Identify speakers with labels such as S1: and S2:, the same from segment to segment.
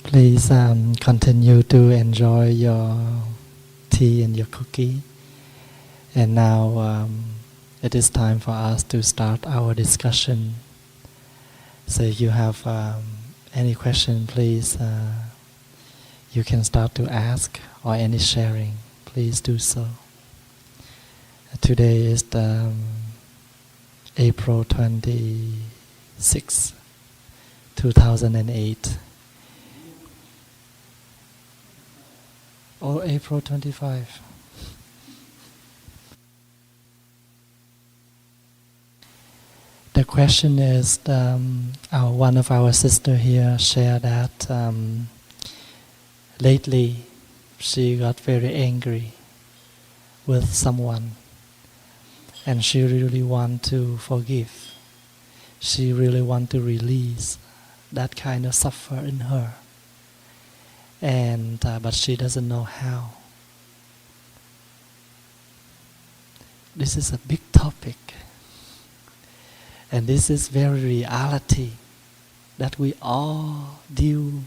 S1: Please continue to enjoy your tea and your cookie. And now it is time for us to start our discussion. So if you have any question, please, you can start to ask, or any sharing, please do so. Today is the April 26, 2008. Or April 25. The question is, one of our sisters here shared that lately she got very angry with someone, and she really want to forgive. She really want to release that kind of suffer in her. And but she doesn't know how. This is a big topic, and this is very reality that we all deal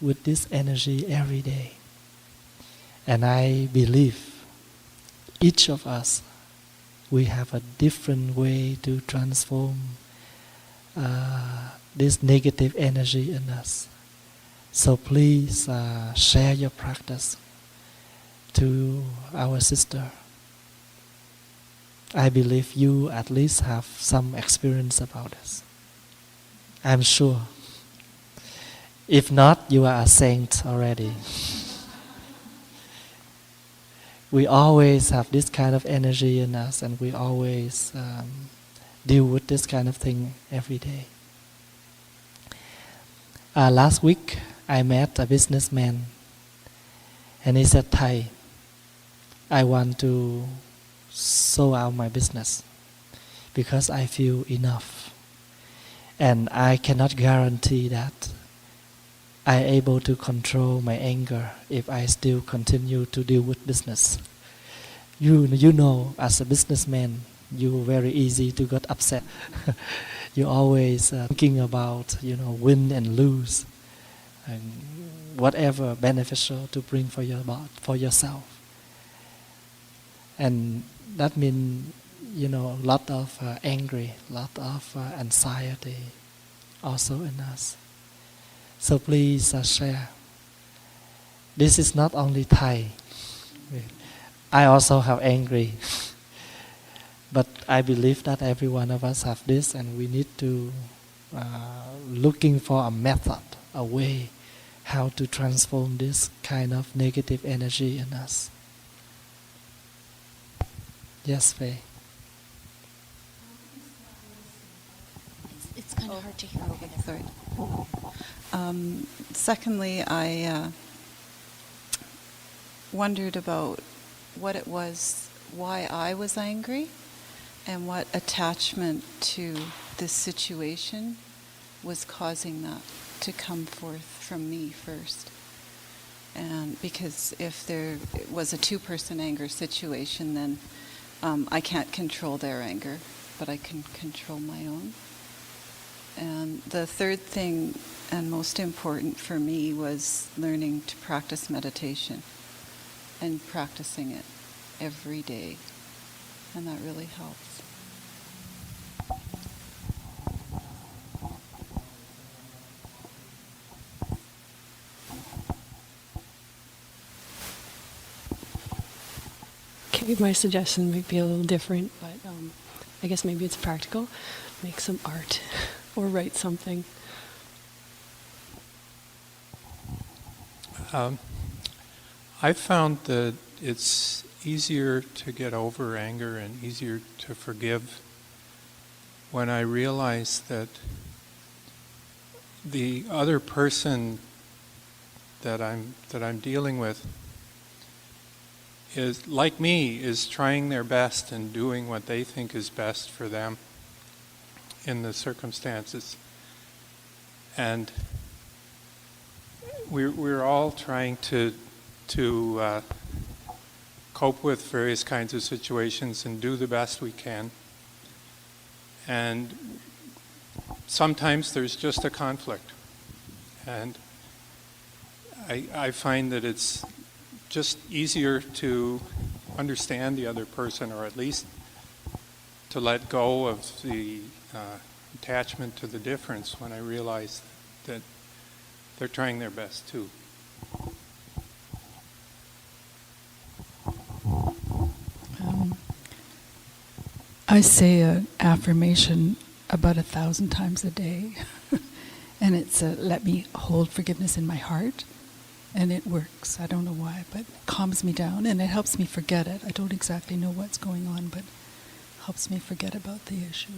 S1: with this energy every day. And I believe each of us, we have a different way to transform this negative energy in us. So please share your practice to our sister. I believe you at least have some experience about this. I'm sure. If not, you are a saint already. We always have this kind of energy in us, and we always deal with this kind of thing every day. Last week, I met a businessman, and he said, "Thầy, I want to sort out my business because I feel enough, and I cannot guarantee that I'm able to control my anger if I still continue to deal with business. You know, as a businessman, you're very easy to get upset. You're always thinking about, win and lose, and whatever beneficial to bring for yourself. And that means, lot of angry, lot of anxiety also in us. So please share. This is not only Thai. I also have angry. But I believe that every one of us have this, and we need to looking for a method, a way how to transform this kind of negative energy in us. Yes, Faye.
S2: It's kind of hard to hear over there.
S3: Sorry. Secondly, I wondered about what it was, why I was angry, and what attachment to this situation was causing that to come forth from me first. And because if there was a two-person anger situation, then I can't control their anger, but I can control my own. And the third thing, and most important for me, was learning to practice meditation and practicing it every day. And that really helps.
S4: Okay, my suggestion might be a little different, but I guess maybe it's practical. Make some art or write something.
S5: I found that it's easier to get over anger and easier to forgive when I realize that the other person that I'm dealing with is, like me, is trying their best and doing what they think is best for them in the circumstances. And we're all trying to cope with various kinds of situations and do the best we can. And sometimes there's just a conflict. And I find that it's just easier to understand the other person, or at least to let go of the attachment to the difference when I realize that they're trying their best too.
S2: I say an affirmation about 1,000 times a day, and it's let me hold forgiveness in my heart, and it works. I don't know why, but it calms me down, and it helps me forget it. I don't exactly know what's going on, but it helps me forget about the issue.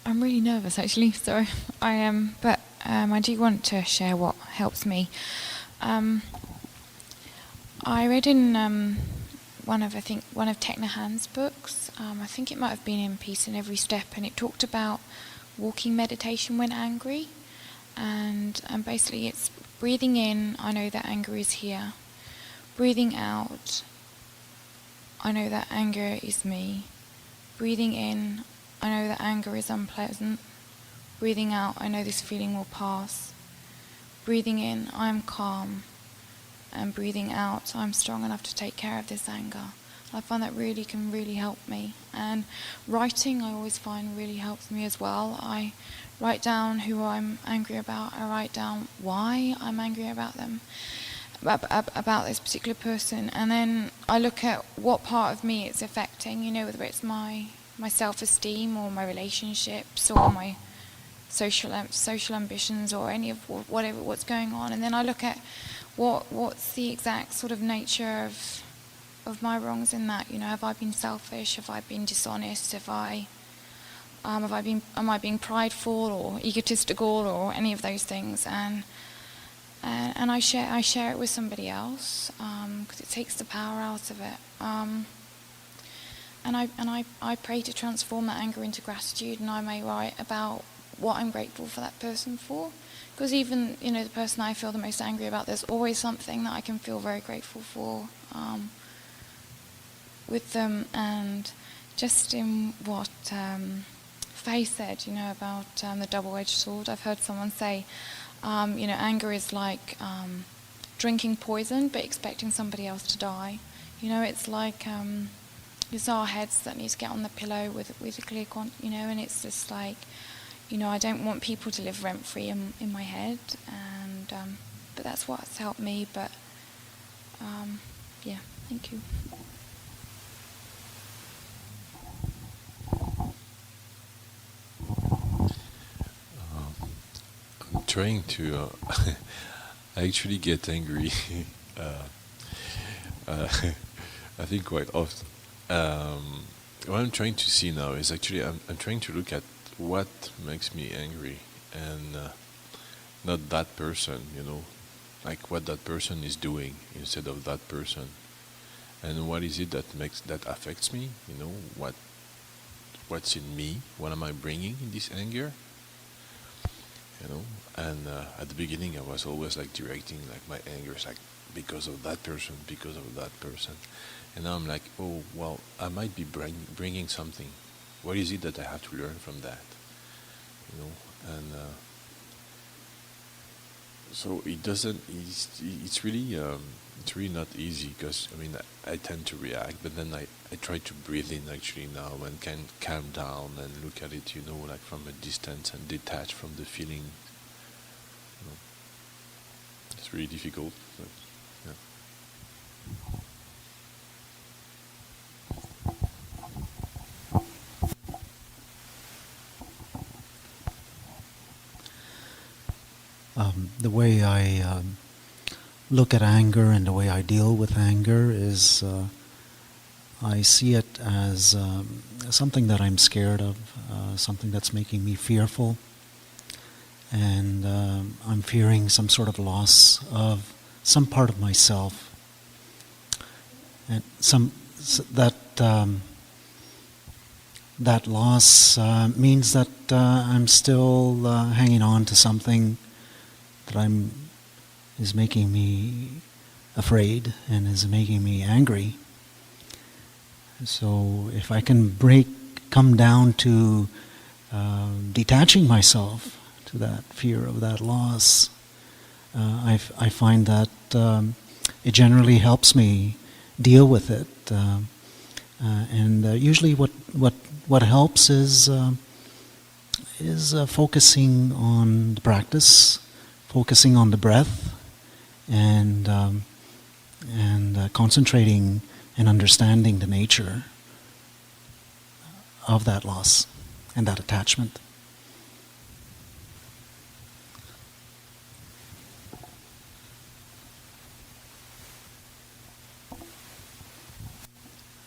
S6: I'm really nervous, actually. Sorry, I am, but I do want to share what helps me. I read in one of Thich Phap's books. I think it might have been in Peace in Every Step, and it talked about walking meditation when angry, and basically it's breathing in. I know that anger is here. Breathing out. I know that anger is me. Breathing in. I know that anger is unpleasant. Breathing out, I know this feeling will pass. Breathing in, I am calm. And breathing out, I'm strong enough to take care of this anger. I find that can really help me. And writing, I always find really helps me as well. I write down who I'm angry about. I write down why I'm angry about them, about this particular person. And then I look at what part of me it's affecting, whether it's my self-esteem or my relationships or my social ambitions or any of what's going on. And then I look at what's the exact sort of nature of my wrongs in that. Have I been selfish? Have I been dishonest? Am I being prideful or egotistical or any of those things? And I share it with somebody else because it takes the power out of it. And I pray to transform that anger into gratitude, and I may write about what I'm grateful for that person for. Because even, the person I feel the most angry about, there's always something that I can feel very grateful for with them. And just in what Thay said, about the double-edged sword, I've heard someone say, anger is like drinking poison but expecting somebody else to die. It's like... it's our heads that need to get on the pillow with a clear and it's just like, I don't want people to live rent-free in my head, and but that's what's helped me. But yeah, thank you.
S7: I'm trying to I actually get angry I think quite often. What I'm trying to see now is actually I'm trying to look at what makes me angry, and not that person, like what that person is doing instead of that person, and what is it that affects me, what's in me, what am I bringing in this anger, and at the beginning I was always like directing like my anger is like because of that person, and now I'm like, oh well, I might be bringing something. What is it that I have to learn from that? And so it doesn't. It's really not easy, because I tend to react, but then I try to breathe in actually now and can calm down and look at it, like from a distance and detach from the feeling. It's really difficult. But, yeah.
S8: The way I look at anger and the way I deal with anger is I see it as something that I'm scared of, something that's making me fearful, and I'm fearing some sort of loss of some part of myself, and that loss means that I'm still hanging on to something that is making me afraid and is making me angry. So if I can break come down to detaching myself to that fear of that loss, I find that it generally helps me deal with it. And usually what helps is focusing on the practice, focusing on the breath, and concentrating and understanding the nature of that loss and that attachment.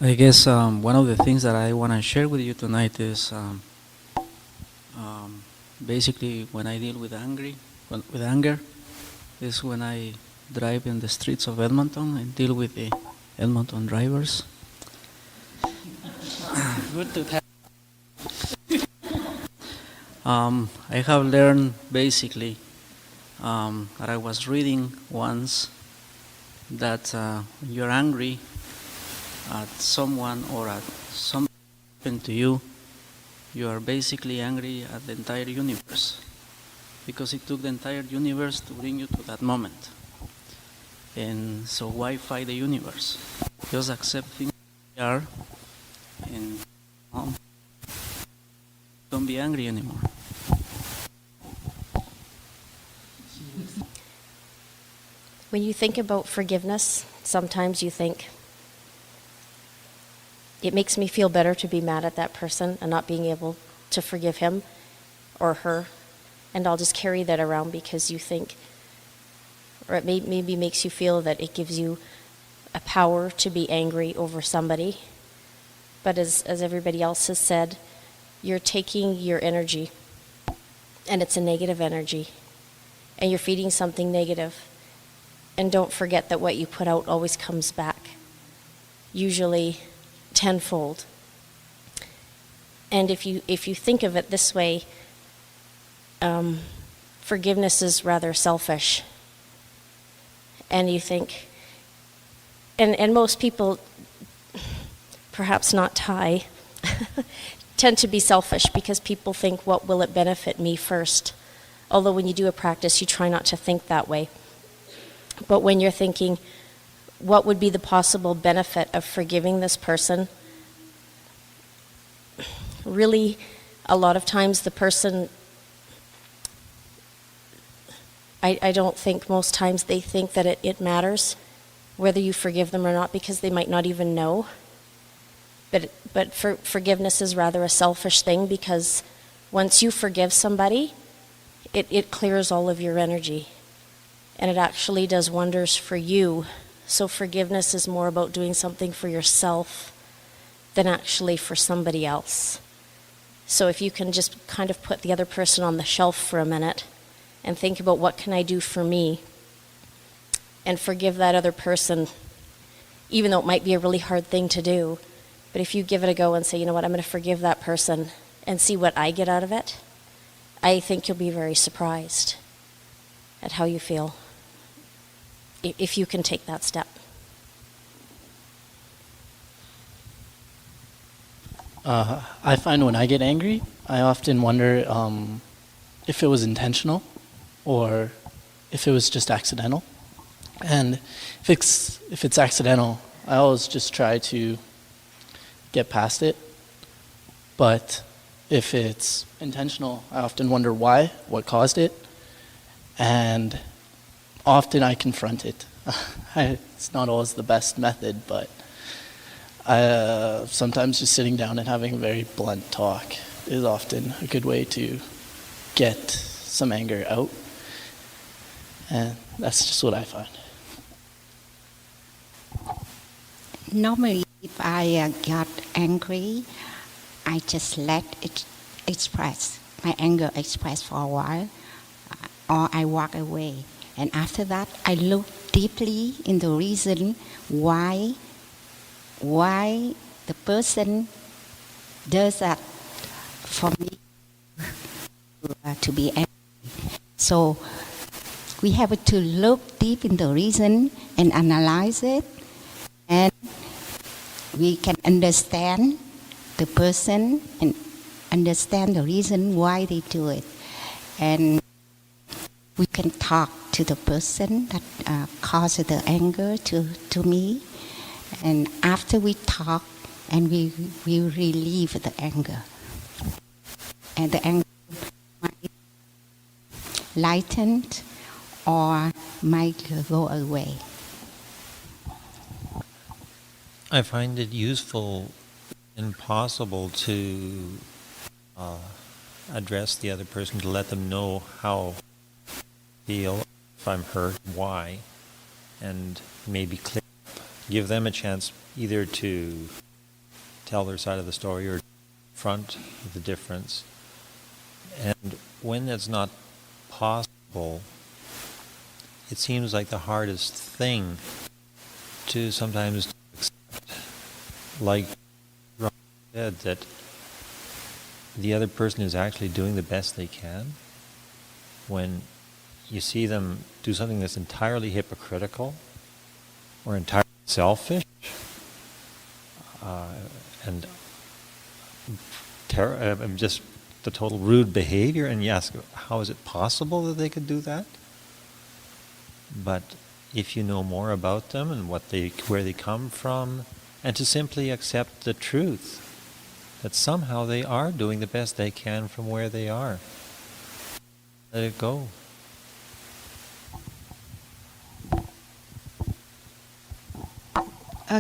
S9: I guess one of the things that I want to share with you tonight is basically when I deal with anger is when I drive in the streets of Edmonton and deal with the Edmonton drivers. Good to have. I have learned basically that I was reading once that when you're angry at someone or at something happened to you, you are basically angry at the entire universe, because it took the entire universe to bring you to that moment. And so why fight the universe? Just accept things as they are and don't be angry anymore.
S10: When you think about forgiveness, sometimes you think, it makes me feel better to be mad at that person and not being able to forgive him or her, and I'll just carry that around because you think, or it maybe makes you feel that it gives you a power to be angry over somebody. But as everybody else has said, you're taking your energy, and it's a negative energy, and you're feeding something negative. And don't forget that what you put out always comes back, usually tenfold. And if you think of it this way, forgiveness is rather selfish. And you think, and most people, perhaps not Thay, tend to be selfish because people think, what will it benefit me first? Although when you do a practice, you try not to think that way. But when you're thinking, what would be the possible benefit of forgiving this person? Really, a lot of times the person, I don't think most times they think that it matters whether you forgive them or not, because they might not even know. But forgiveness is rather a selfish thing, because once you forgive somebody, it clears all of your energy. And it actually does wonders for you. So forgiveness is more about doing something for yourself than actually for somebody else. So if you can just kind of put the other person on the shelf for a minute and think about, what can I do for me? And forgive that other person, even though it might be a really hard thing to do. But if you give it a go and say, you know what, I'm going to forgive that person and see what I get out of it, I think you'll be very surprised at how you feel, if you can take that step.
S1: I find when I get angry, I often wonder if it was intentional or if it was just accidental. And if it's accidental, I always just try to get past it. But if it's intentional, I often wonder why, what caused it. And often I confront it. It's not always the best method, but sometimes just sitting down and having a very blunt talk is often a good way to get some anger out. And that's just what I find.
S11: Normally, if I got angry, I just let it express, my anger express for a while, or I walk away. And after that, I look deeply in the reason why the person does that for me to be angry. So we have to look deep in the reason and analyze it, and we can understand the person and understand the reason why they do it. And we can talk to the person that causes the anger to me. And after we talk, and we relieve the anger. And the anger might lighten or might go away.
S12: I find it useful and possible to address the other person, to let them know how I feel, if I'm hurt, why, and maybe give them a chance either to tell their side of the story or confront the difference. And when it's not possible, it seems like the hardest thing to sometimes accept, like Ron said, that the other person is actually doing the best they can. When you see them do something that's entirely hypocritical or entirely selfish and just the total rude behavior, and you ask, how is it possible that they could do that? But if you know more about them and where they come from, and to simply accept the truth that somehow they are doing the best they can from where they are, let it go.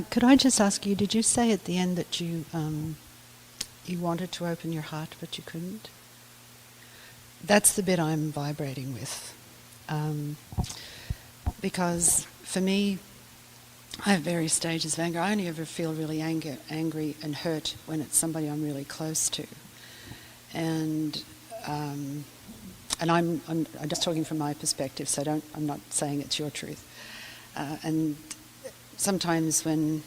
S13: Could I just ask you, did you say at the end that you wanted to open your heart but you couldn't? That's the bit I'm vibrating with. Because for me, I have various stages of anger. I only ever feel really angry and hurt when it's somebody I'm really close to. And I'm just talking from my perspective, so I'm not saying it's your truth. And sometimes when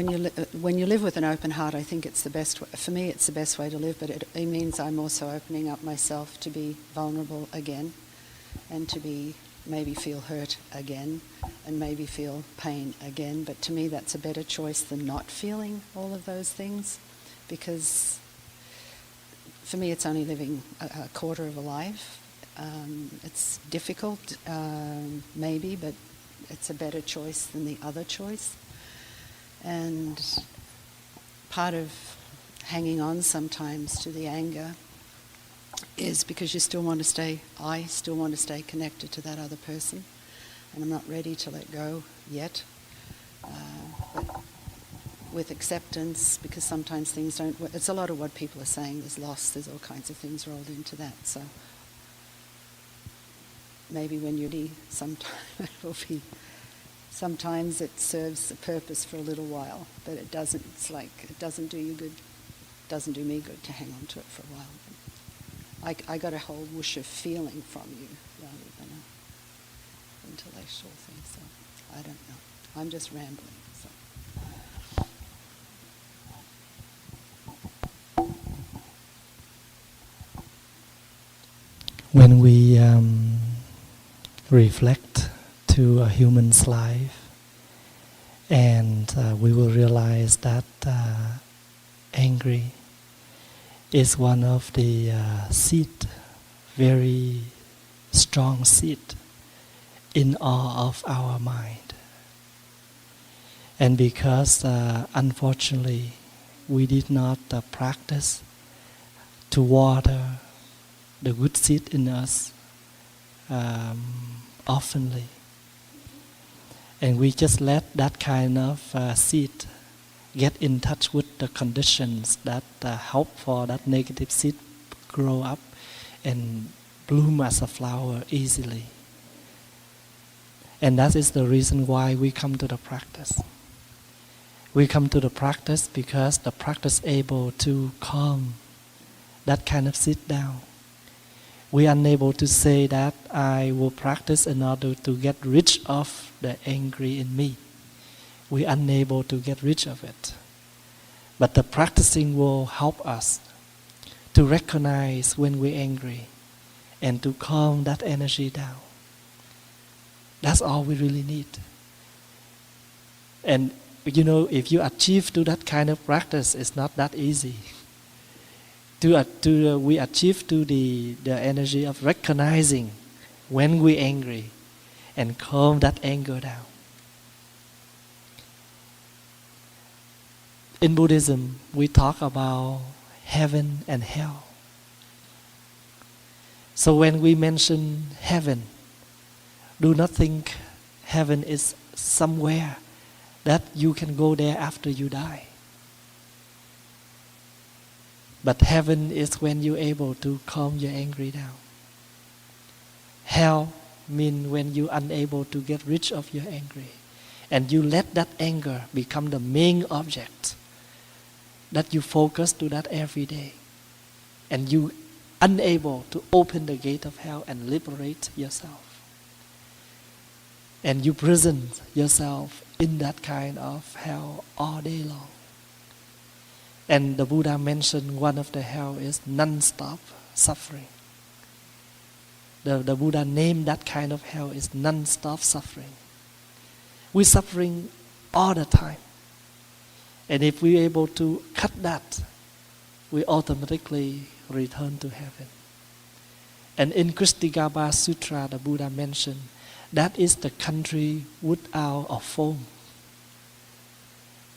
S13: you live with an open heart, I think it's the best way. For me, it's the best way to live, but it means I'm also opening up myself to be vulnerable again, and to maybe feel hurt again, and maybe feel pain again. But to me, that's a better choice than not feeling all of those things, because for me, it's only living a quarter of a life. It's difficult, maybe, but it's a better choice than the other choice. And part of hanging on sometimes to the anger is because I still want to stay connected to that other person, and I'm not ready to let go yet. But with acceptance, because sometimes things don't work. It's a lot of what people are saying. There's loss, there's all kinds of things rolled into that. So maybe when you're ready, sometimes it serves a purpose for a little while, but it doesn't. It's like it doesn't do you good. It doesn't do me good to hang on to it for a while. I got a whole whoosh of feeling from you rather than an intellectual thing. So I don't know. I'm just rambling. So.
S1: When we reflect to a human's life, and we will realize that angry is one of the seed, very strong seed in all of our mind. And because unfortunately we did not practice to water the good seed in us oftenly, and we just let that kind of seed get in touch with the conditions that help for that negative seed grow up and bloom as a flower easily. And that is the reason why we come to the practice. We come to the practice because the practice able to calm that kind of seed down. We are unable to say that I will practice in order to get rid of the angry in me. We are unable to get rid of it. But the practicing will help us to recognize when we're angry and to calm that energy down. That's all we really need. And if you achieve to that kind of practice, it's not that easy. We achieve to the energy of recognizing when we're angry and calm that anger down. In Buddhism, we talk about heaven and hell. So when we mention heaven, do not think heaven is somewhere that you can go there after you die. But heaven is when you're able to calm your anger down. Hell means when you're unable to get rid of your anger, and you let that anger become the main object, that you focus to that every day, and you unable to open the gate of hell and liberate yourself. And you present yourself in that kind of hell all day long. And the Buddha mentioned one of the hell is non-stop suffering. The Buddha named that kind of hell is non-stop suffering. We're suffering all the time. And if we're able to cut that, we automatically return to heaven. And in Kristigaba Sutra, the Buddha mentioned that is the country without a foam.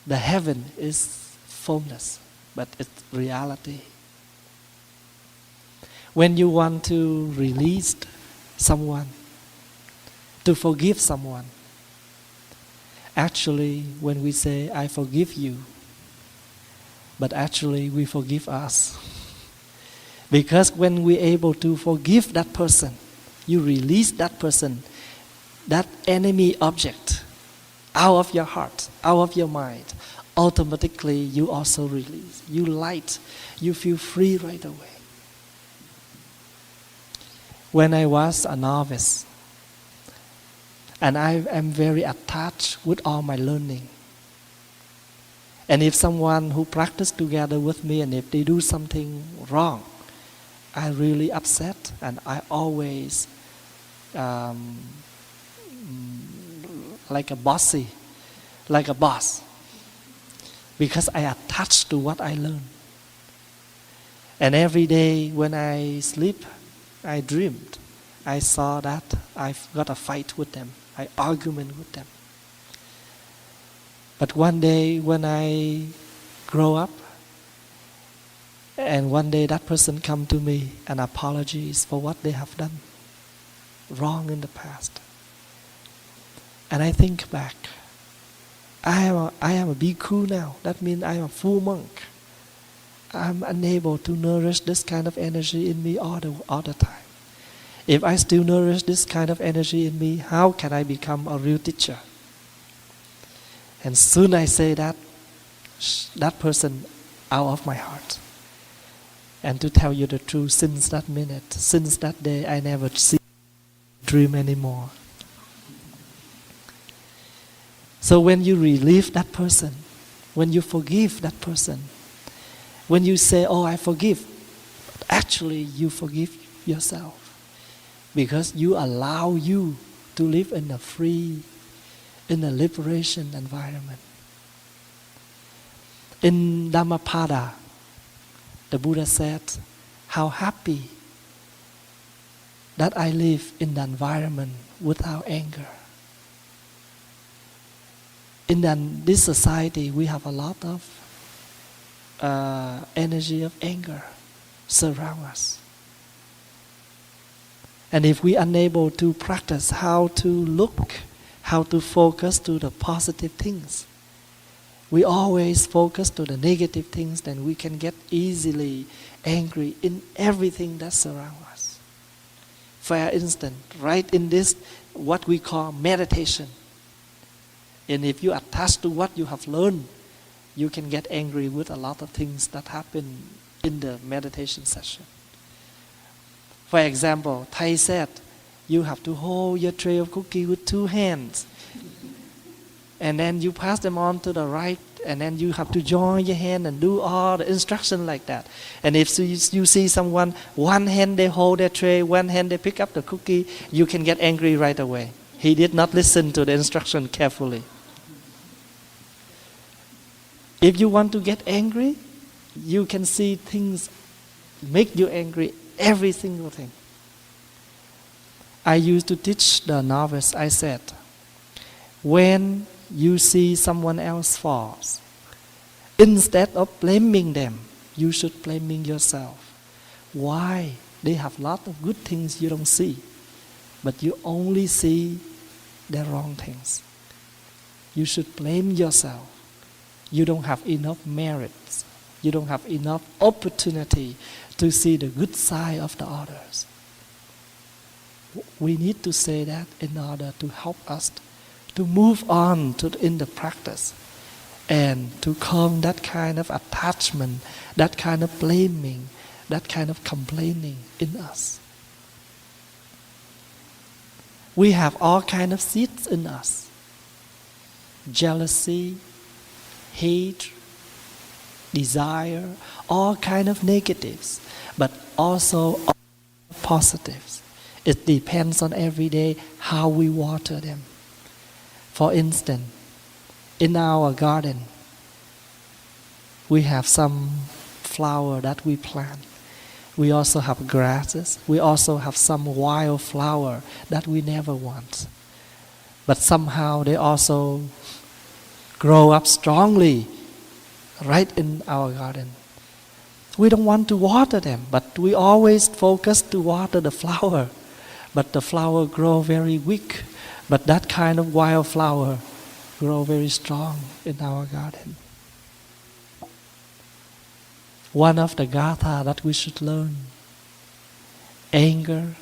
S1: The heaven is formless, but it's reality. When you want to release someone, to forgive someone, actually when we say, I forgive you, but actually we forgive us. Because when we're able to forgive that person, you release that person, that enemy object, out of your heart, out of your mind, automatically you also release. You light, you feel free right away. When I was a novice, and I am very attached with all my learning. And if someone who practiced together with me, and if they do something wrong, I really upset, and I always like a boss, because I attached to what I learned. And every day when I sleep, I dreamed. I saw that I've got a fight with them. I argument with them. But one day when I grow up, and one day that person come to me and apologize for what they have done wrong in the past. And I think back, I am a bhikkhu now. That means I am a full monk. I'm unable to nourish this kind of energy in me all the time. If I still nourish this kind of energy in me, how can I become a real teacher? And soon I say that person out of my heart. And to tell you the truth, since that minute, since that day, I never see dream anymore. So when you relieve that person, when you forgive that person, when you say, oh, I forgive, actually you forgive yourself. Because you allow you to live in a free, in a liberation environment. In Dhammapada, the Buddha said, how happy that I live in the environment without anger. In this society, we have a lot of energy of anger surround us. And if we are unable to practice how to look, how to focus to the positive things, we always focus to the negative things, then we can get easily angry in everything that surrounds us. For instance, right in this, what we call meditation. And if you attach to what you have learned, you can get angry with a lot of things that happen in the meditation session. For example, Thay said, you have to hold your tray of cookie with 2 hands. And then you pass them on to the right, and then you have to join your hand and do all the instructions like that. And if you see someone, one hand they hold their tray, one hand they pick up the cookie, you can get angry right away. He did not listen to the instruction carefully. If you want to get angry, you can see things make you angry, every single thing. I used to teach the novice, I said, when you see someone else falls, instead of blaming them, you should blaming yourself. Why? They have a lot of good things you don't see, but you only see the wrong things. You should blame yourself. You don't have enough merits. You don't have enough opportunity to see the good side of the others. We need to say that in order to help us to move on in the practice and to calm that kind of attachment, that kind of blaming, that kind of complaining in us. We have all kinds of seeds in us. Jealousy, hate, desire, all kinds of negatives, but also all positives. It depends on every day how we water them. For instance, in our garden, we have some flower that we plant. We also have grasses. We also have some wild flower that we never want. But somehow they also grow up strongly right in our garden. We don't want to water them, but we always focus to water the flower. But the flower grow very weak. But that kind of wild flower grow very strong in our garden. One of the gatha that we should learn. Anger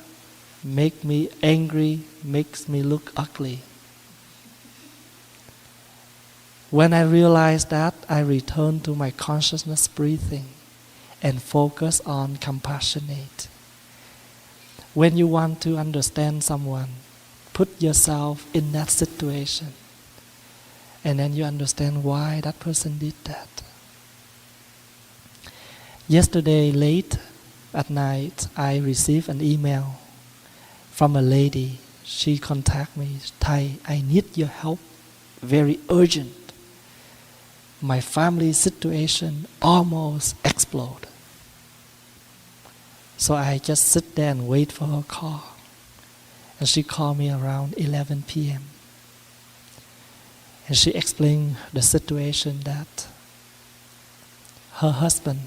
S1: makes me angry, makes me look ugly. When I realize that, I return to my consciousness breathing and focus on compassionate. When you want to understand someone, put yourself in that situation. And then you understand why that person did that. Yesterday, late at night, I received an email from a lady. She contacted me, Thay, I need your help, very urgent. My family situation almost exploded. So I just sit there and wait for her call. And she called me around 11 p.m. And she explained the situation that her husband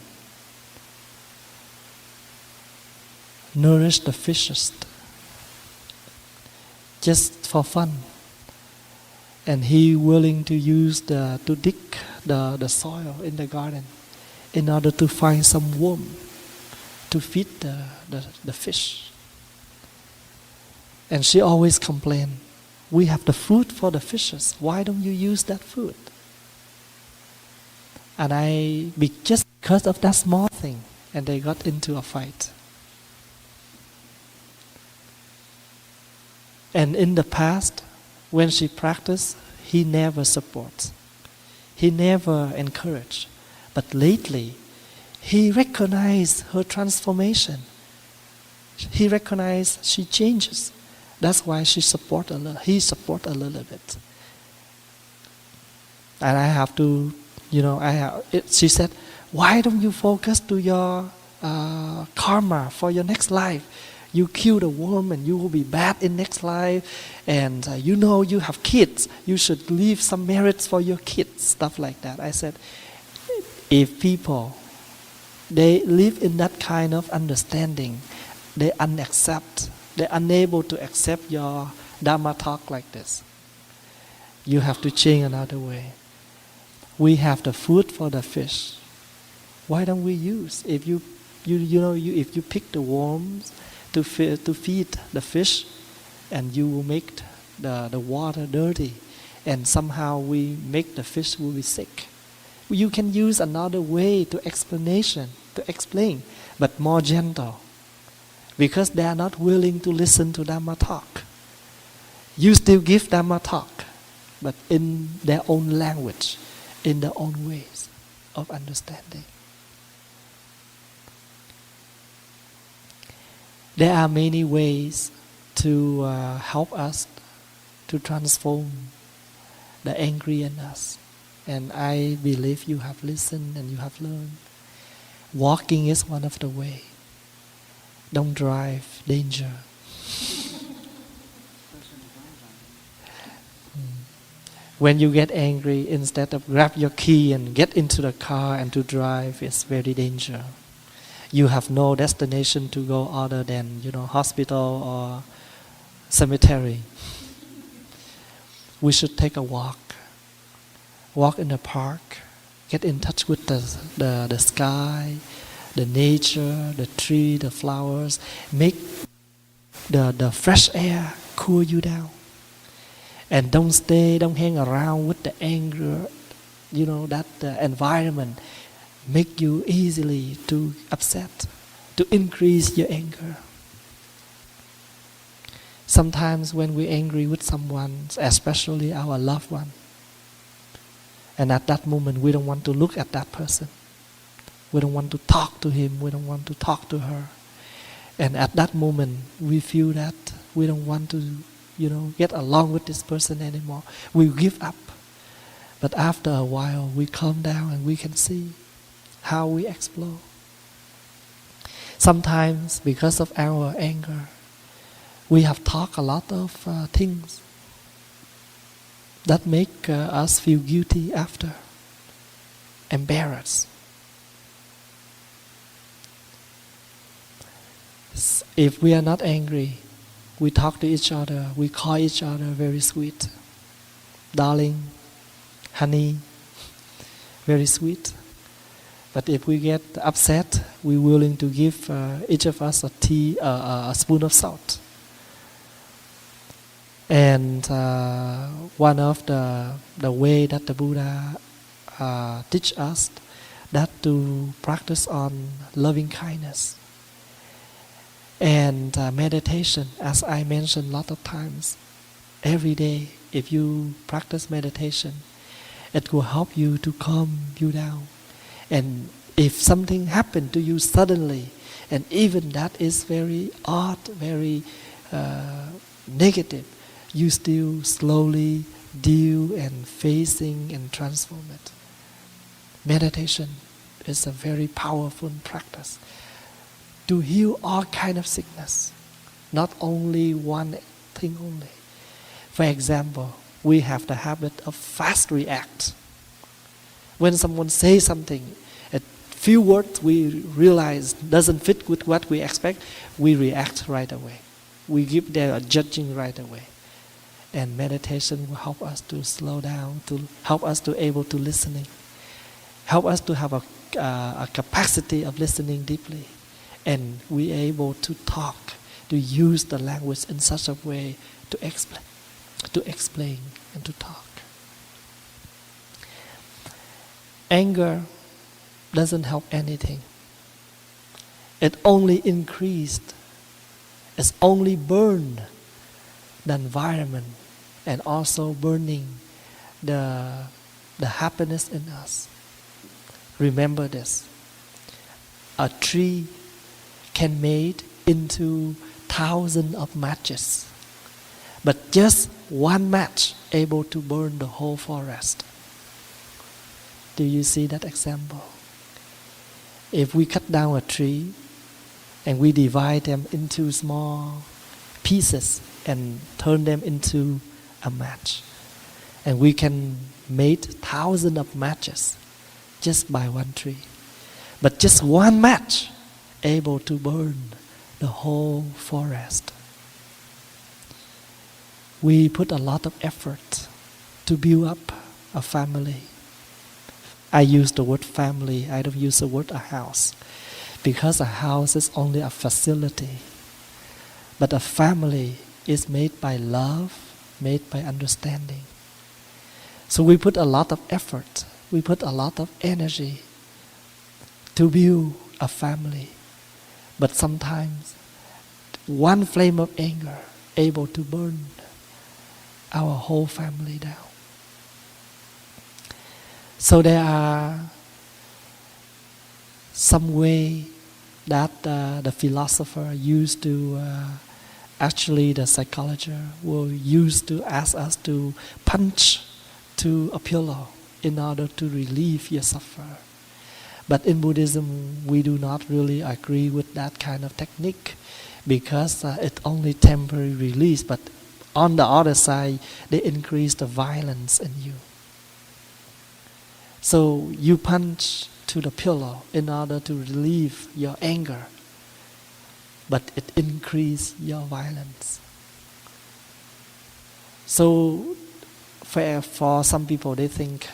S1: nourished the fishes just for fun. And he willing to use to dig the soil in the garden in order to find some worm to feed the fish. And she always complained, we have the food for the fishes, why don't you use that food? And just because of that small thing, and they got into a fight. And in the past, when she practiced, he never supports. He never encouraged. But lately, he recognized her transformation. He recognized she changes. That's why he support a little bit. And I have to, she said, why don't you focus to your karma for your next life? You kill the worm and you will be bad in next life. And you have kids. You should leave some merits for your kids. Stuff like that. I said, if people, they live in that kind of understanding, they're unable to accept your Dharma talk like this. You have to change another way. We have the food for the fish. Why don't we use? If you pick the worms to feed the fish, and you will make the water dirty, and somehow we make the fish will be sick. You can use another way to explain, but more gentle, because they are not willing to listen to Dhamma talk. You still give Dhamma talk, but in their own language, in their own ways of understanding. There are many ways to help us to transform the angry in us. And I believe you have listened and you have learned. Walking is one of the way. Don't drive, danger. When you get angry, instead of grab your key and get into the car and to drive, it's very dangerous. You have no destination to go other than, hospital or cemetery. We should take a walk. Walk in the park. Get in touch with the sky, the nature, the tree, the flowers. Make the fresh air cool you down. And don't hang around with the anger, that environment make you easily to upset, to increase your anger. Sometimes when we're angry with someone, especially our loved one, and at that moment we don't want to look at that person. We don't want to talk to him, we don't want to talk to her. And at that moment we feel that we don't want to get along with this person anymore. We give up. But after a while, we calm down and we can see how we explode. Sometimes, because of our anger, we have talked a lot of things that make us feel guilty after, embarrassed. If we are not angry, we talk to each other, we call each other very sweet. Darling, honey, very sweet. But if we get upset, we're willing to give each of us a spoon of salt. And one of the way that the Buddha teach us that to practice on loving kindness. And meditation, as I mentioned a lot of times, every day, if you practice meditation, it will help you to calm you down. And if something happened to you suddenly, and even that is very odd, very negative, you still slowly deal and facing and transform it. Meditation is a very powerful practice to heal all kind of sickness, not only one thing only. For example, we have the habit of fast react. When someone says something, a few words we realize doesn't fit with what we expect, we react right away. We give them a judging right away. And meditation will help us to slow down, to help us to able to listening, help us to have a capacity of listening deeply. And we are able to talk, to use the language in such a way to explain and to talk. Anger doesn't help anything. It only increased. It's only burned the environment and also burning the happiness in us. Remember this. A tree can made into thousands of matches, but just one match able to burn the whole forest. Do you see that example? If we cut down a tree and we divide them into small pieces and turn them into a match, and we can make thousands of matches just by one tree, but just one match able to burn the whole forest. We put a lot of effort to build up a family. I use the word family, I don't use the word a house, because a house is only a facility. But a family is made by love, made by understanding. So we put a lot of effort, we put a lot of energy to build a family. But sometimes one flame of anger able to burn our whole family down. So there are some way that the philosopher used to Actually, the psychologist will use to ask us to punch to a pillow in order to relieve your suffer. But in Buddhism, we do not really agree with that kind of technique because it's only temporary release. But on the other side, they increase the violence in you. So you punch to the pillow in order to relieve your anger, but it increases your violence. So for some people, they think,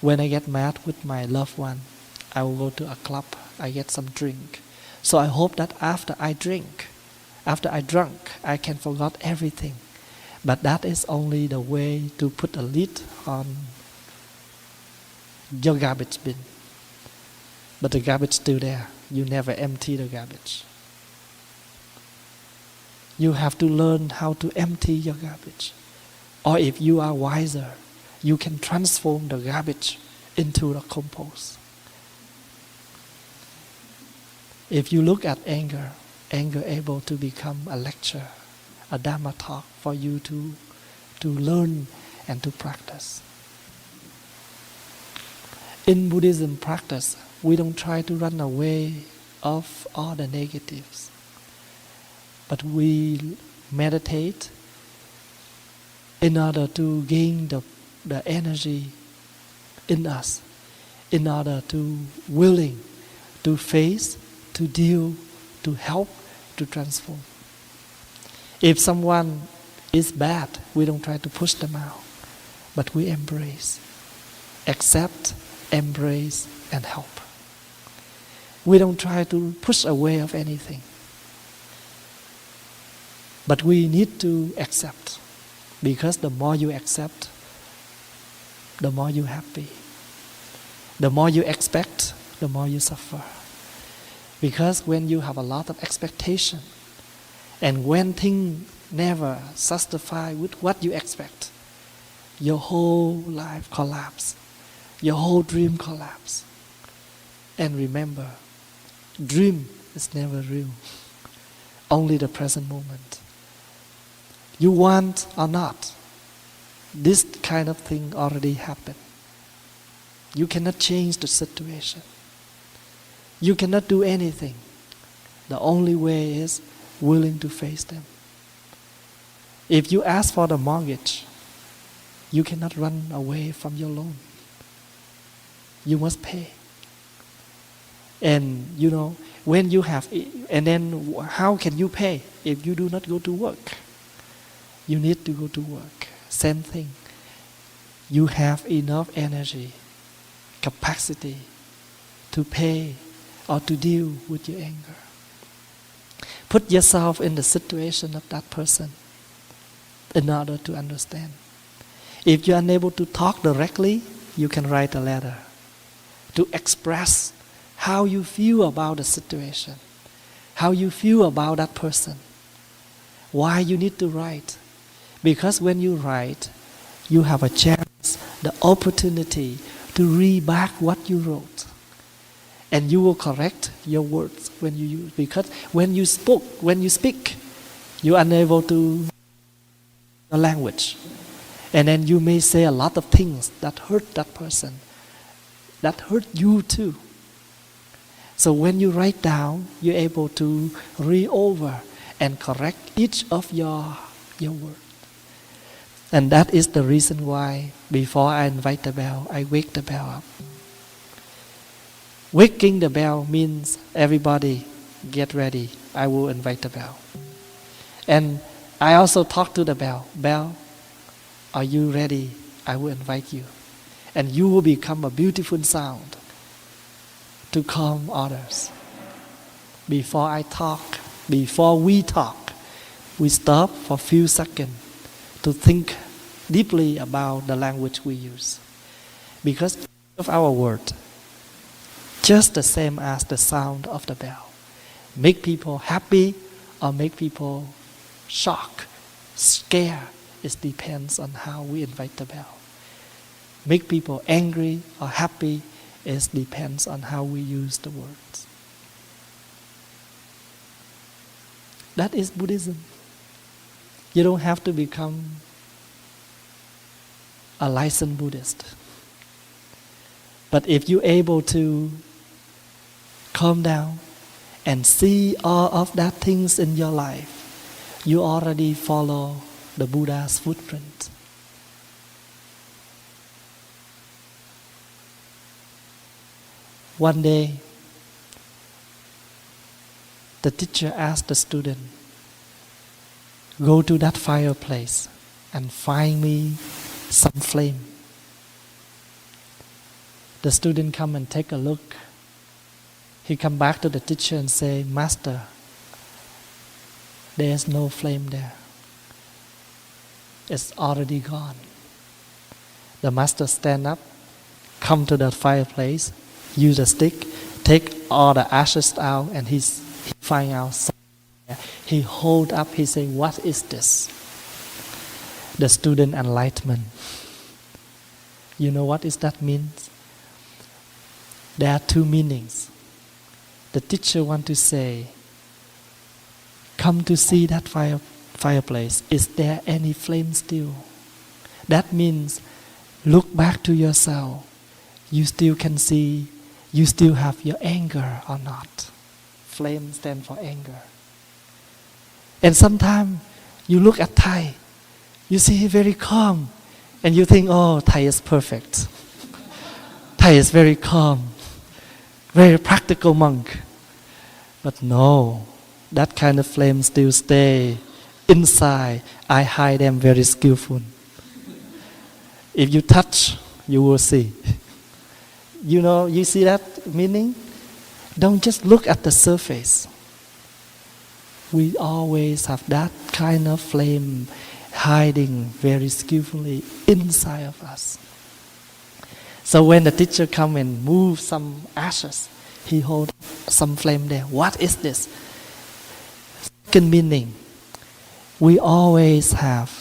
S1: when I get mad with my loved one, I will go to a club, I get some drink. So I hope that after I drunk, I can forget everything. But that is only the way to put a lid on your garbage bin. But the garbage is still there. You never empty the garbage. You have to learn how to empty your garbage. Or if you are wiser, you can transform the garbage into the compost. If you look at anger able to become a lecture, a Dharma talk for you to learn and to practice. In Buddhism practice, we don't try to run away of all the negatives, but we meditate in order to gain the energy in us, in order to willing to face, to deal, to help, to transform. If someone is bad, we don't try to push them out, but we embrace, accept, embrace, and help. We don't try to push away of anything, but we need to accept, because the more you accept, the more you're happy. The more you expect, the more you suffer. Because when you have a lot of expectation, and when things never satisfy with what you expect, your whole life collapses. Your whole dream collapses. And remember, dream is never real. Only the present moment. You want or not, this kind of thing already happened. You cannot change the situation. You cannot do anything. The only way is willing to face them. If you ask for the mortgage, you cannot run away from your loan. You must pay. And when you have, and then how can you pay if you do not go to work? You need to go to work. Same thing. You have enough energy, capacity to pay or to deal with your anger. Put yourself in the situation of that person in order to understand. If you're unable to talk directly, you can write a letter to express how you feel about the situation, how you feel about that person. Why you need to write? Because when you write, you have a chance, the opportunity to read back what you wrote. And you will correct your words when you use. Because when you speak, you're unable to the language. And then you may say a lot of things that hurt that person, that hurt you too. So when you write down, you're able to read over and correct each of your words. And that is the reason why before I invite the bell, I wake the bell up. Waking the bell means everybody get ready. I will invite the bell. And I also talk to the bell. Bell, are you ready? I will invite you. And you will become a beautiful sound to calm others. Before I talk, before we talk, we stop for a few seconds to think deeply about the language we use. Because of our word, just the same as the sound of the bell, make people happy or make people shocked, scared. It depends on how we invite the bell. Make people angry or happy, it depends on how we use the words. That is Buddhism. You don't have to become a licensed Buddhist. But if you're able to calm down and see all of that things in your life, you already follow the Buddha's footprint. One day, the teacher asked the student, go to that fireplace and find me some flame. The student come and take a look. He come back to the teacher and say, Master, there's no flame there. It's already gone. The master stand up, come to the fireplace, use a stick, take all the ashes out, and he find out something. He hold up, he say, what is this? The student enlightenment. You know what is that means? There are two meanings. The teacher want to say, come to see that fireplace. Is there any flame still? That means look back to yourself. You still can see, you still have your anger or not. Flame stand for anger. And sometimes you look at Thay, you see he very calm, and you think, oh, Thay is perfect. Thay is very calm, very practical monk. But no, that kind of flame still stay inside. I hide them very skillful. If you touch, you will see. You know, you see that meaning? Don't just look at the surface. We always have that kind of flame hiding very skillfully inside of us. So when the teacher come and move some ashes, he hold some flame there. What is this? Second meaning, we always have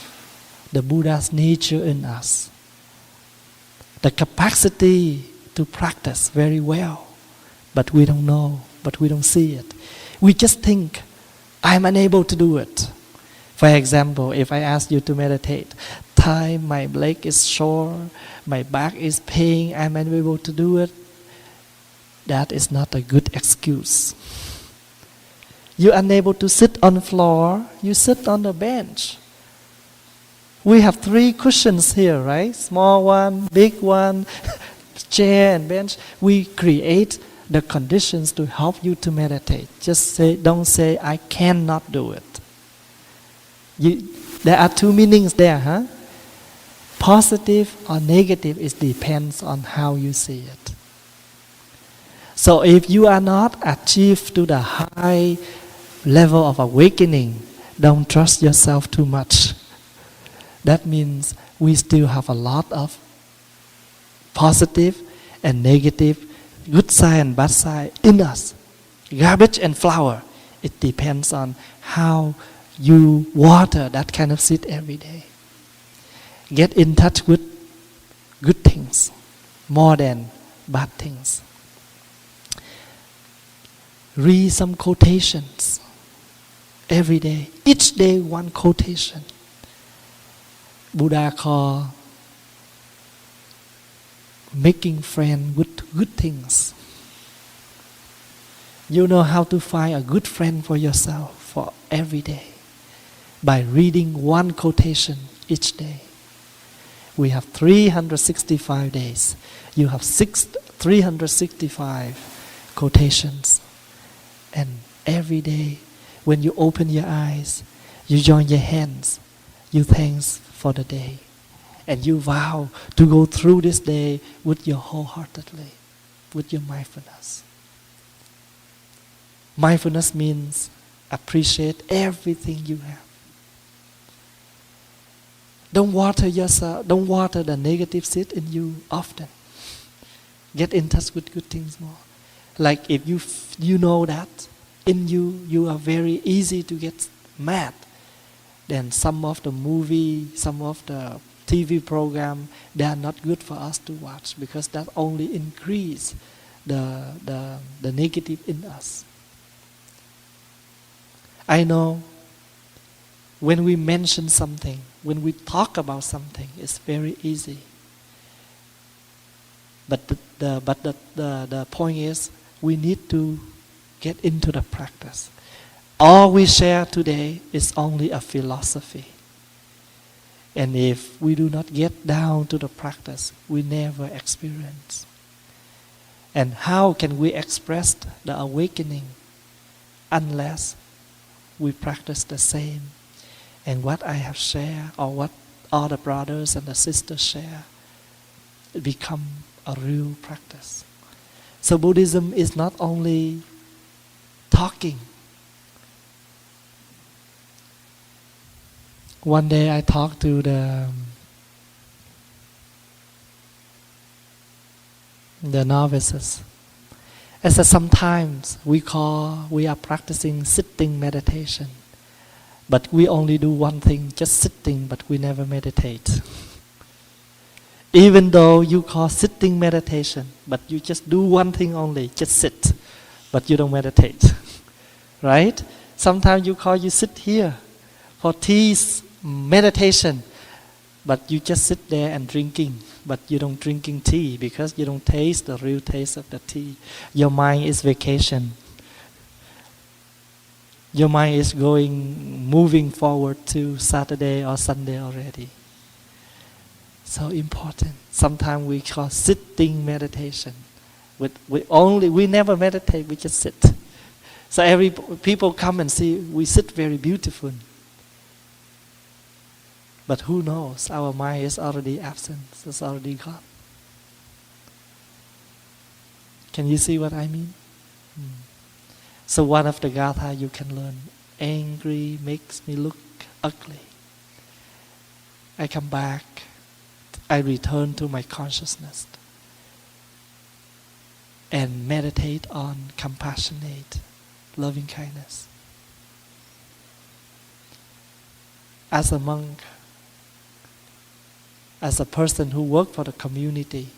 S1: the Buddha's nature in us. The capacity to practice very well. But we don't know, but we don't see it. We just think, I'm unable to do it. For example, if I ask you to meditate, Thay, my leg is sore, my back is pain, I'm unable to do it. That is not a good excuse. You're unable to sit on the floor, you sit on the bench. We have 3 cushions here, right? Small one, big one, chair and bench. We create the conditions to help you to meditate. Just say, don't say, I cannot do it. There are 2 meanings there, huh? Positive or negative, it depends on how you see it. So if you are not achieved to the high level of awakening, don't trust yourself too much. That means we still have a lot of positive and negative, good side and bad side in us. Garbage and flower. It depends on how you water that kind of seed every day. Get in touch with good things more than bad things. Read some quotations every day. Each day 1 quotation. Buddha called making friends with good things. You know how to find a good friend for yourself for every day. By reading 1 quotation each day. We have 365 days. You have 365 quotations. And every day, when you open your eyes, you join your hands, you thanks for the day. And you vow to go through this day with your wholeheartedly, with your mindfulness. Mindfulness means appreciate everything you have. Don't water yourself, don't water the negative seed in you often. Get in touch with good things more. Like if you know that in you are very easy to get mad, then some of the movie, some of the TV program, they are not good for us to watch because that only increase the negative in us. I know when we mention something, when we talk about something, it's very easy. But the point is, we need to get into the practice. All we share today is only a philosophy. And if we do not get down to the practice, we never experience. And how can we express the awakening unless we practice the same? And what I have shared, or what all the brothers and the sisters share, it become a real practice. So Buddhism is not only talking. One day I talked to the novices. I said sometimes we are practicing sitting meditation, but we only do one thing, just sitting, but we never meditate. Even though you call sitting meditation, but you just do one thing only, just sit, but you don't meditate. Right? Sometimes you sit here for tea meditation, but you just sit there and drinking, but you don't drinking tea because you don't taste the real taste of the tea. Your mind is vacation. Your mind is moving forward to Saturday or Sunday already. So important. Sometimes we call sitting meditation. We never meditate, we just sit. So people come and see we sit very beautiful. But who knows? Our mind is already absent. It's already gone. Can you see what I mean? So one of the gatha you can learn. Angry makes me look ugly. I come back. I return to my consciousness. And meditate on compassionate, loving kindness. As a monk, as a person who works for the community,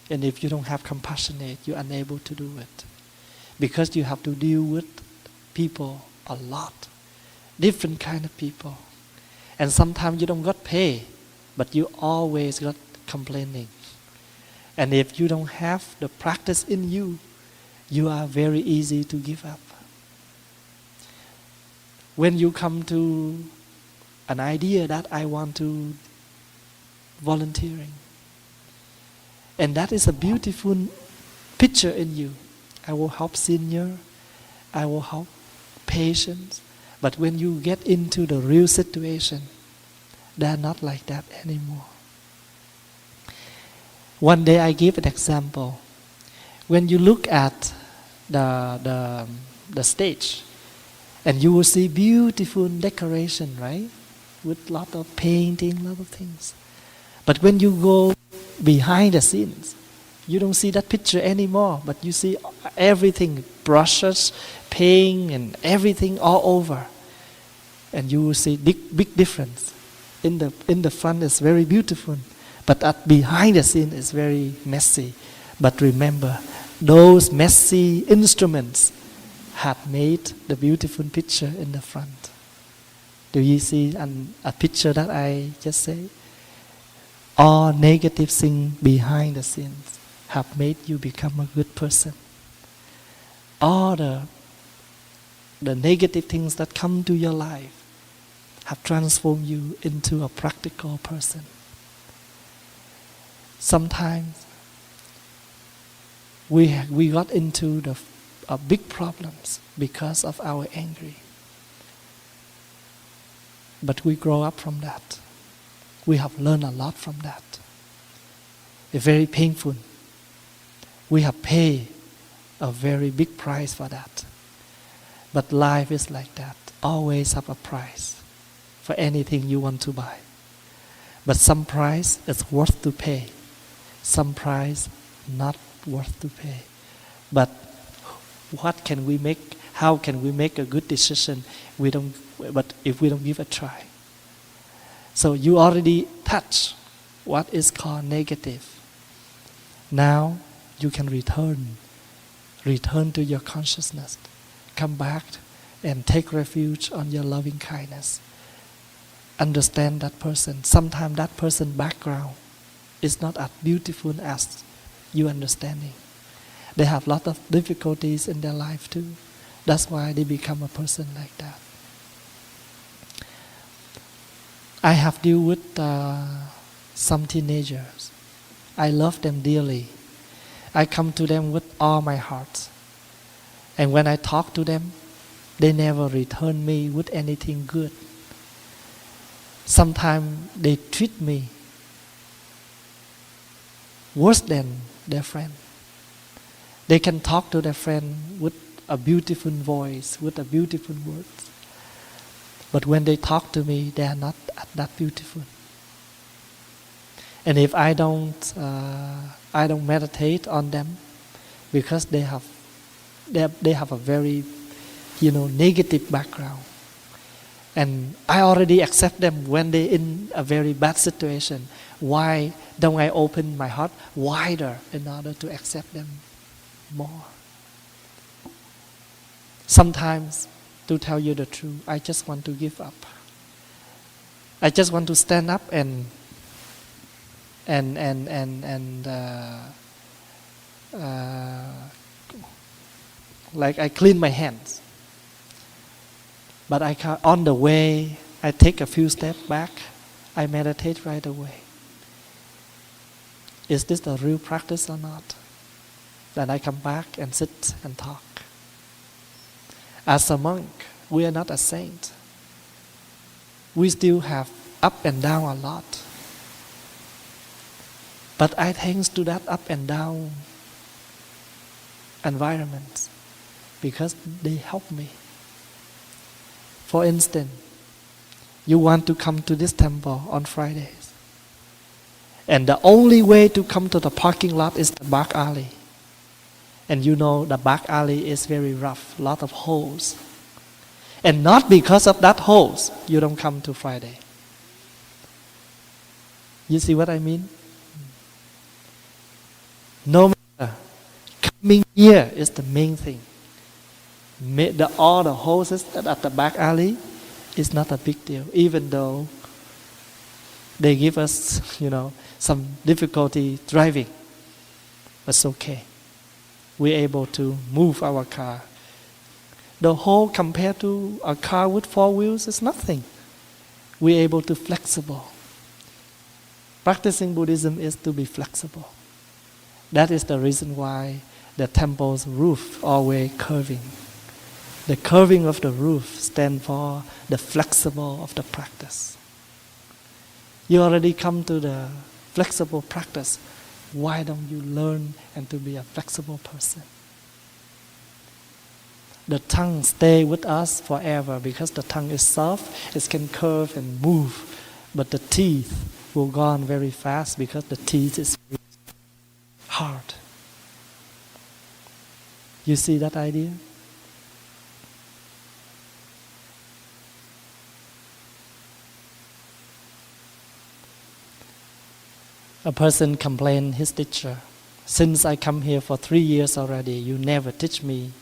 S1: and if you don't have compassionate, you're unable to do it. Because you have to deal with people a lot. Different kind of people. And sometimes you don't got pay, but you always got complaining. And if you don't have the practice in you, you are very easy to give up. When you come to an idea that I want to volunteering, and that is a beautiful picture in you. I will help senior, I will help patients, but when you get into the real situation, they're not like that anymore. One day I give an example. When you look at the stage, and you will see beautiful decoration, right? With lot of painting, lot of things. But when you go behind the scenes, you don't see that picture anymore, but you see everything, brushes, paint, and everything all over. And you will see big difference. In the front is very beautiful, but behind the scene is very messy. But remember, those messy instruments have made the beautiful picture in the front. Do you see a picture that I just say? All negative things behind the scenes have made you become a good person. All the negative things that come to your life have transformed you into a practical person. Sometimes we got into big problems because of our anger. But we grow up from that. We have learned a lot from that. It's very painful. We have paid a very big price for that. But life is like that. Always have a price for anything you want to buy. But some price is worth to pay. Some price not worth to pay. But what can we make? How can we make a good decision? But if we don't give a try. So you already touch what is called negative. Now you can return to your consciousness. Come back and take refuge on your loving kindness. Understand that person. Sometimes that person's background is not as beautiful as you understanding. They have a lot of difficulties in their life too. That's why they become a person like that. I have dealt with some teenagers. I love them dearly. I come to them with all my heart. And when I talk to them, they never return me with anything good. Sometimes they treat me worse than their friend. They can talk to their friend with a beautiful voice, with a beautiful words. But when they talk to me, they are not that beautiful. And if I don't meditate on them, because they have a very, negative background. And I already accept them when they're in a very bad situation. Why don't I open my heart wider in order to accept them more? Sometimes, to tell you the truth, I just want to give up. I just want to stand up and like I clean my hands. But on the way, I take a few steps back. I meditate right away. Is this a real practice or not? Then I come back and sit and talk. As a monk, we are not a saint. We still have up and down a lot. But I thanks to that up and down environment because they help me. For instance, you want to come to this temple on Fridays. And the only way to come to the parking lot is the back alley. And you know the back alley is very rough, lot of holes. And not because of that holes, you don't come to Friday. You see what I mean? No matter, coming here is the main thing. All the houses at the back alley is not a big deal, even though they give us, some difficulty driving. But it's okay. We're able to move our car. The whole compared to a car with 4 wheels is nothing. We're able to flexible. Practicing Buddhism is to be flexible. That is the reason why the temple's roof always curving. The curving of the roof stands for the flexible of the practice. You already come to the flexible practice. Why don't you learn and to be a flexible person? The tongue stay with us forever because the tongue is soft, it can curve and move. But the teeth will go on very fast because the teeth is very hard. You see that idea? A person complained his teacher, since I come here for 3 years already, you never teach me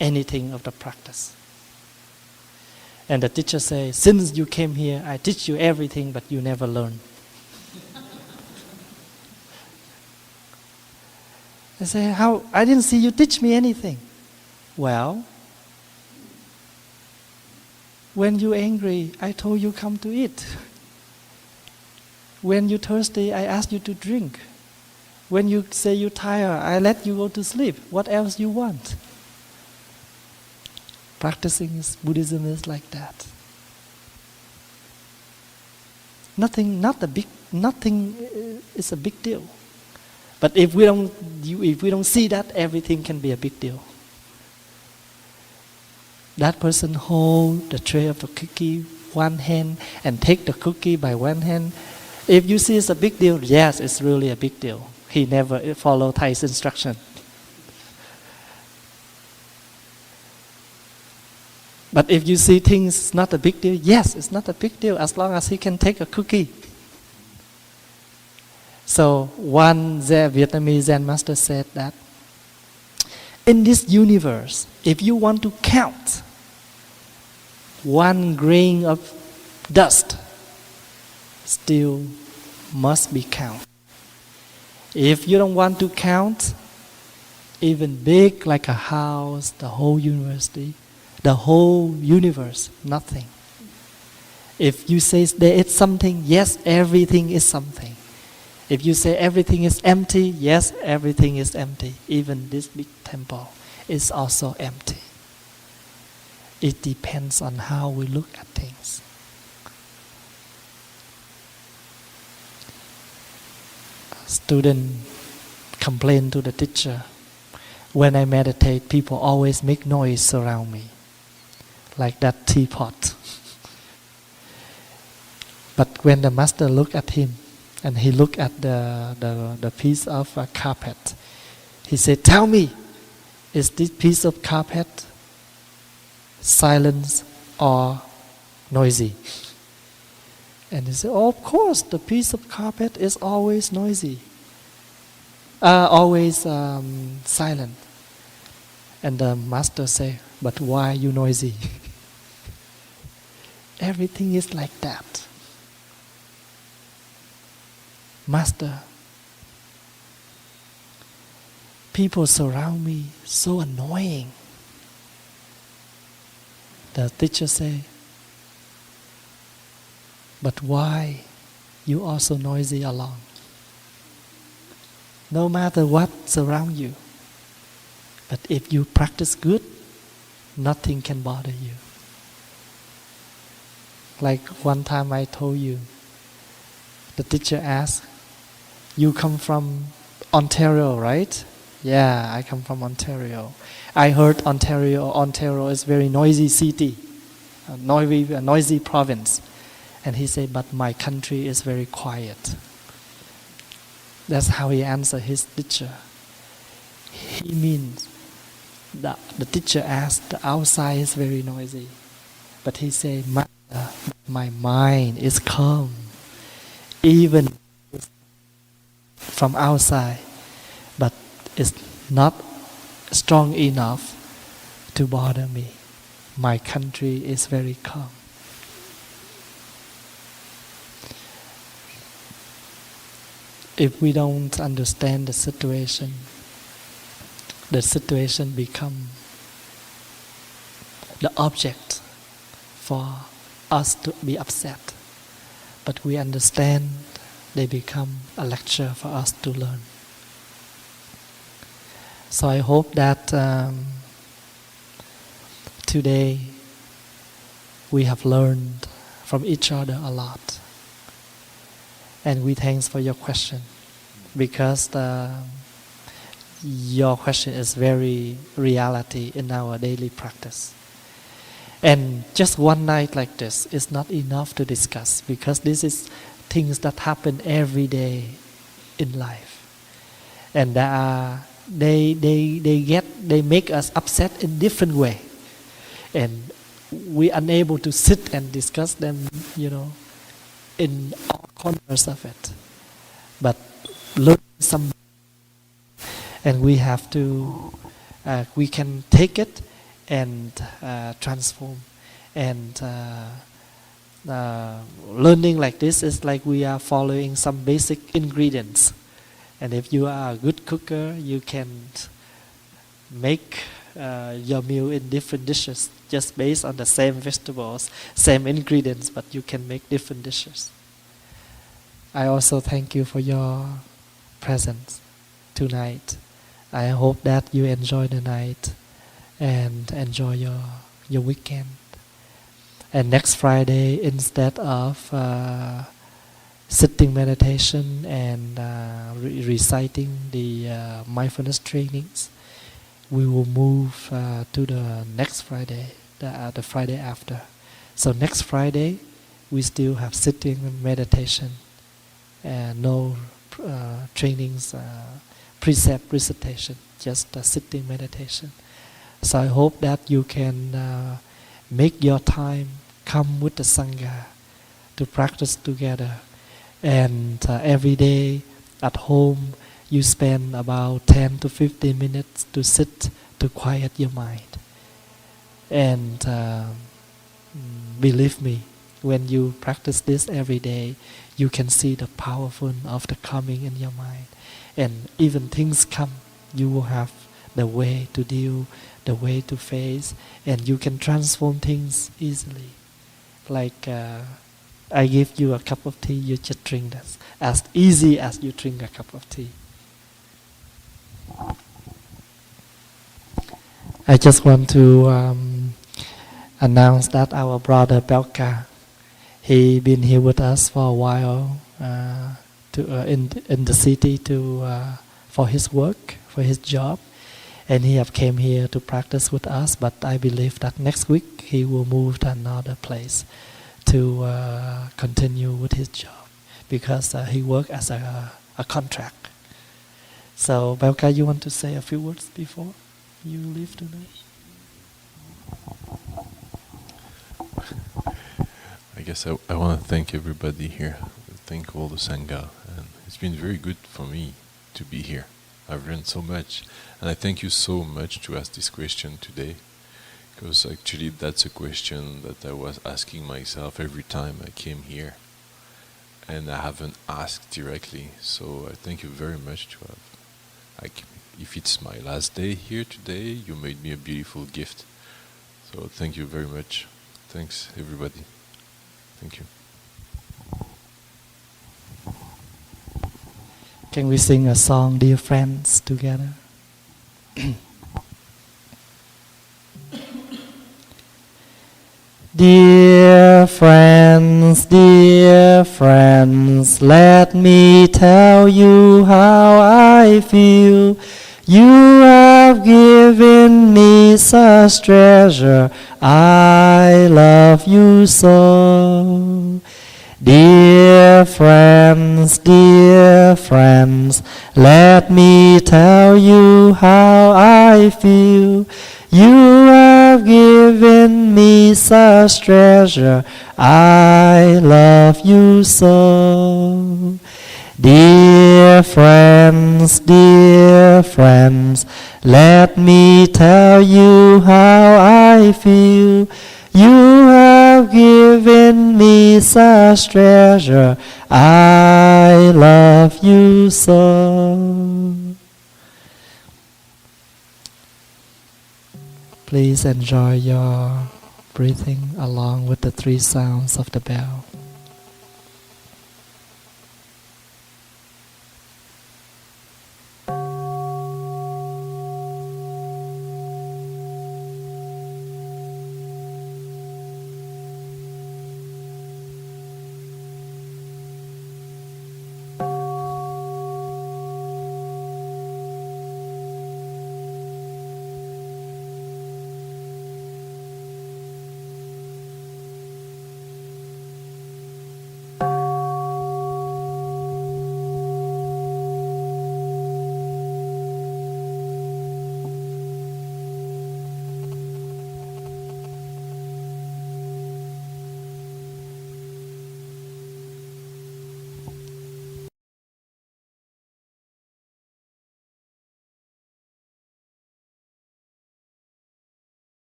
S1: anything of the practice. And the teacher says, since you came here, I teach you everything, but you never learn. I say, how? I didn't see you teach me anything. Well, when you're angry, I told you come to eat. When you're thirsty, I ask you to drink. When you say you're tired, I let you go to sleep. What else you want? Practicing Buddhism is like that. Nothing is a big deal. But if we don't see that, everything can be a big deal. That person hold the tray of the cookie one hand and take the cookie by one hand. If you see it's a big deal, yes, it's really a big deal. He never followed Thay's instruction. But if you see things not a big deal, yes, it's not a big deal as long as he can take a cookie. So one Vietnamese Zen master said that in this universe, if you want to count one grain of dust still must be counted. If you don't want to count, even big like a house, the whole university, the whole universe, nothing. If you say there is something, yes, everything is something. If you say everything is empty, yes, everything is empty. Even this big temple is also empty. It depends on how we look at things. Student complained to the teacher, when I meditate, people always make noise around me, like that teapot. But when the master looked at him, and he looked at the piece of carpet, he said, tell me, is this piece of carpet silent or noisy? And he said, oh, of course, the piece of carpet is always noisy, always silent. And the master said, but why are you noisy? Everything is like that. Master, people surround me, so annoying. The teacher said, but why you also noisy along? No matter what surround you, but if you practice good, nothing can bother you. Like one time I told you, the teacher asked, you come from Ontario, right? Yeah, I come from Ontario. I heard Ontario is very noisy city, a noisy province. And he said, but my country is very quiet. That's how he answered his teacher. He means that the teacher asked, the outside is very noisy. But he said, my mind is calm. Even from outside, but it's not strong enough to bother me. My country is very calm. If we don't understand the situation become the object for us to be upset. But we understand, they become a lecture for us to learn. So I hope that today we have learned from each other a lot. And we thanks for your question, because your question is very reality in our daily practice. And just one night like this is not enough to discuss, because this is things that happen every day in life, and they make us upset in different way, and we unable to sit and discuss them, in all corners of it. But learn some, and we have to, we can take it and transform. And learning like this is like we are following some basic ingredients. And if you are a good cooker, you can make your meal in different dishes, just based on the same vegetables, same ingredients, but you can make different dishes. I also thank you for your presence tonight. I hope that you enjoy the night and enjoy your weekend. And next Friday, instead of sitting meditation and reciting the mindfulness trainings, we will move to the next Friday, the Friday after. So next Friday, we still have sitting and meditation, and no trainings, precept recitation, just sitting meditation. So I hope that you can make your time come with the Sangha to practice together. And every day at home, you spend about 10 to 15 minutes to sit, to quiet your mind. And Believe me, when you practice this every day, you can see the powerful of the coming in your mind. And even things come, you will have the way to deal, the way to face, and you can transform things easily. Like I give you a cup of tea, you just drink that, as easy as you drink a cup of tea. I just want to announce that our brother Belka, he been here with us for a while in the city for his work, for his job, and he have came here to practice with us. But I believe that next week he will move to another place to continue with his job, because he work as a contract. So Belka, you want to say a few words before you leave today?
S7: I guess I want to thank everybody here, thank all the Sangha, and it's been very good for me to be here. I've learned so much, and I thank you so much to ask this question today, because actually that's a question that I was asking myself every time I came here, and I haven't asked directly, so I thank you very much to have, if it's my last day here today, you made me a beautiful gift, so thank you very much. Thanks everybody. Thank you.
S1: Can we sing a song, Dear Friends, together? Dear friends, let me tell you how I feel. You have given me such treasure, I love you so. Dear friends, let me tell you how I feel. You have given me such treasure, I love you so. Dear friends, let me tell you how I feel. You have given me such treasure, I love you so. Please enjoy your breathing along with the 3 sounds of the bell.